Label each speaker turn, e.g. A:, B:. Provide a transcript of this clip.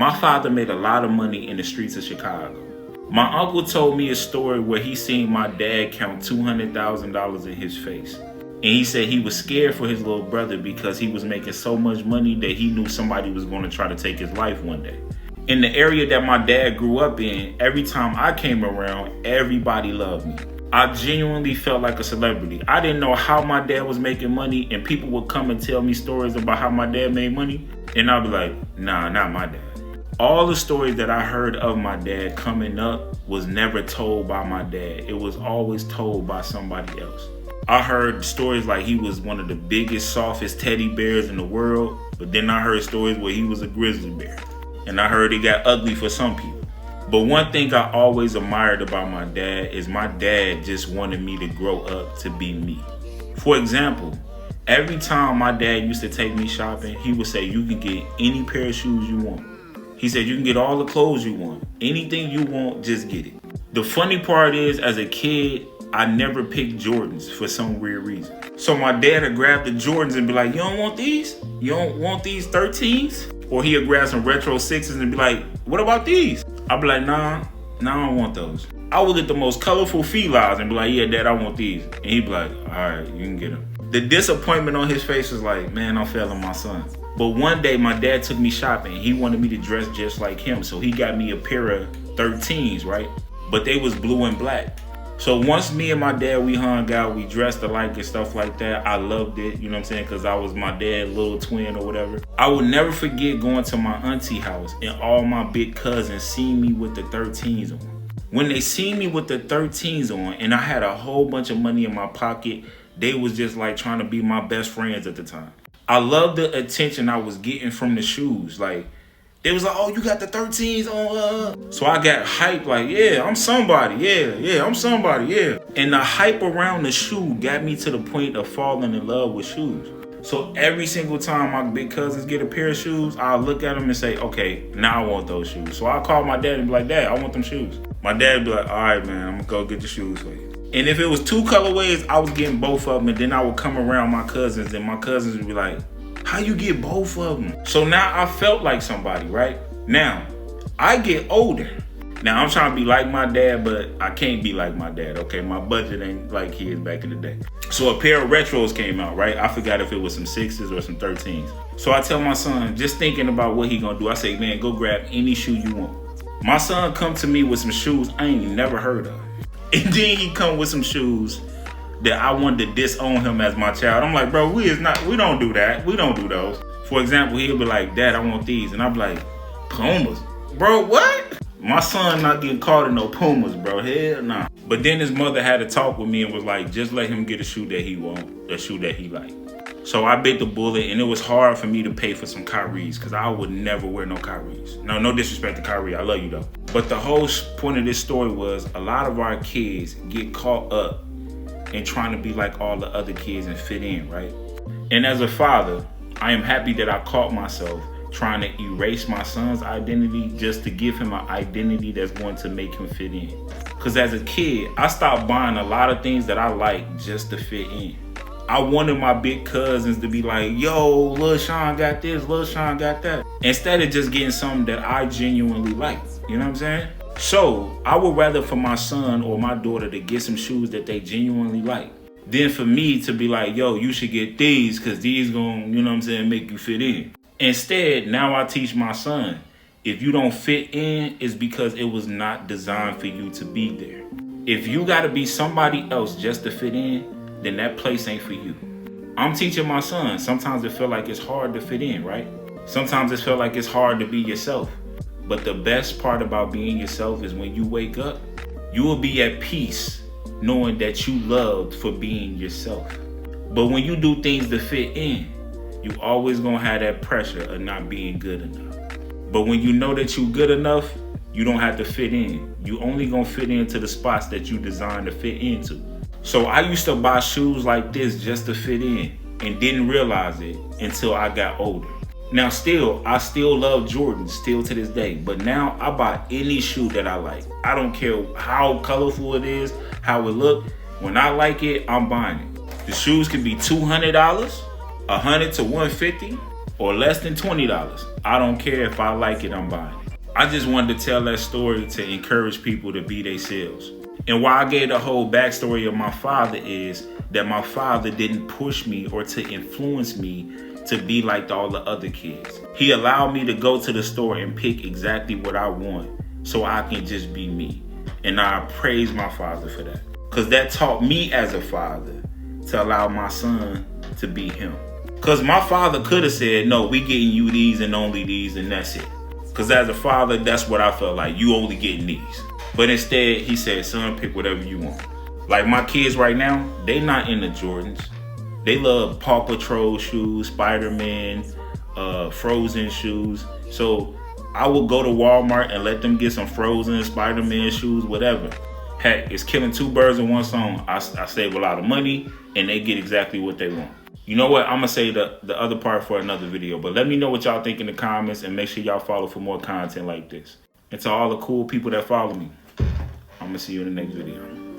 A: My father made a lot of money in the streets of Chicago. My uncle told me a story where he seen my dad count $200,000 in his face. And he said he was scared for his little brother because he was making so much money that he knew somebody was going to try to take his life one day. In the area that my dad grew up in, every time I came around, everybody loved me. I genuinely felt like a celebrity. I didn't know how my dad was making money, and people would come and tell me stories about how my dad made money, and I'd be like, nah, not my dad. All the stories that I heard of my dad coming up was never told by my dad. It was always told by somebody else. I heard stories like he was one of the biggest, softest teddy bears in the world, but then I heard stories where he was a grizzly bear. And I heard it got ugly for some people. But one thing I always admired about my dad is my dad just wanted me to grow up to be me. For example, every time my dad used to take me shopping, he would say, you can get any pair of shoes you want. He said, you can get all the clothes you want. Anything you want, just get it. The funny part is, as a kid, I never picked Jordans for some weird reason. So my dad would grab the Jordans and be like, you don't want these? You don't want these 13s? Or he'd grab some retro 6s and be like, what about these? I'd be like, nah, I don't want those. I would get the most colorful felines and be like, yeah, Dad, I want these. And he'd be like, all right, you can get them. The disappointment on his face was like, man, I'm failing my son. But one day my dad took me shopping. He wanted me to dress just like him. So he got me a pair of 13s, right? But they was blue and black. So once me and my dad, we hung out, we dressed alike and stuff like that. I loved it, you know what I'm saying? Because I was my dad's little twin or whatever. I will never forget going to my auntie house and all my big cousins seeing me with the 13s on. When they seen me with the 13s on and I had a whole bunch of money in my pocket, they was just like trying to be my best friends at the time. I loved the attention I was getting from the shoes. Like, they was like, oh, you got the 13s on. So I got hyped like, yeah, I'm somebody. Yeah, I'm somebody, yeah. And the hype around the shoe got me to the point of falling in love with shoes. So every single time my big cousins get a pair of shoes, I'll look at them and say, okay, now I want those shoes. So I'll call my dad and be like, Dad, I want them shoes. My dad would be like, all right, man, I'm gonna go get the shoes for you. And if it was two colorways, I was getting both of them. And then I would come around my cousins and my cousins would be like, how you get both of them? So now I felt like somebody, right? Now, I get older. Now, I'm trying to be like my dad, but I can't be like my dad, okay? My budget ain't like his back in the day. So a pair of retros came out, right? I forgot if it was some 6s or some 13s. So I tell my son, just thinking about what he gonna do, I say, man, go grab any shoe you want. My son come to me with some shoes I ain't never heard of. And then he come with some shoes that I wanted to disown him as my child. I'm like, bro, we don't do that. We don't do those. For example, he'll be like, Dad, I want these. And I'll be like, Pumas? Bro, what? My son not getting caught in no Pumas, bro. Hell nah. But then his mother had to talk with me and was like, just let him get a shoe that he want, a shoe that he like. So I bit the bullet, and it was hard for me to pay for some Kyries because I would never wear no Kyries. No disrespect to Kyrie. I love you though. But the whole point of this story was a lot of our kids get caught up and trying to be like all the other kids and fit in, right? And as a father, I am happy that I caught myself trying to erase my son's identity just to give him an identity that's going to make him fit in. Because as a kid, I stopped buying a lot of things that I like just to fit in. I wanted my big cousins to be like, yo, Lil Sean got this, Lil Sean got that. Instead of just getting something that I genuinely like, you know what I'm saying? So I would rather for my son or my daughter to get some shoes that they genuinely like than for me to be like, yo, you should get these because these gonna, you know what I'm saying, make you fit in. Instead, now I teach my son, if you don't fit in, it's because it was not designed for you to be there. If you gotta be somebody else just to fit in, then that place ain't for you. I'm teaching my son, sometimes it feel like it's hard to fit in, right? Sometimes it feel like it's hard to be yourself. But the best part about being yourself is when you wake up, you will be at peace knowing that you loved for being yourself. But when you do things to fit in, you always gonna have that pressure of not being good enough. But when you know that you good enough, you don't have to fit in. You only gonna fit into the spots that you designed to fit into. So I used to buy shoes like this just to fit in and didn't realize it until I got older. Now I still love Jordans still to this day, but now I buy any shoe that I like. I don't care how colorful it is, how it look. When I like it, I'm buying it. The shoes can be $200, $100 to $150, or less than $20. I don't care. If I like it, I'm buying it. I just wanted to tell that story to encourage people to be themselves. And why I gave the whole backstory of my father is that my father didn't push me or to influence me to be like all the other kids. He allowed me to go to the store and pick exactly what I want so I can just be me. And I praise my father for that. Because that taught me as a father to allow my son to be him. Because my father could have said, no, we getting you these and only these and that's it. Because as a father, that's what I felt like. You only getting these. But instead, he said, son, pick whatever you want. Like my kids right now, they not into Jordans. They love Paw Patrol shoes, Spider-Man, Frozen shoes. So I will go to Walmart and let them get some Frozen, Spider-Man shoes, whatever. Heck, it's killing two birds with one stone. I save a lot of money and they get exactly what they want. You know what? I'm going to say the other part for another video. But let me know what y'all think in the comments and make sure y'all follow for more content like this. And to all the cool people that follow me, I'm going to see you in the next video.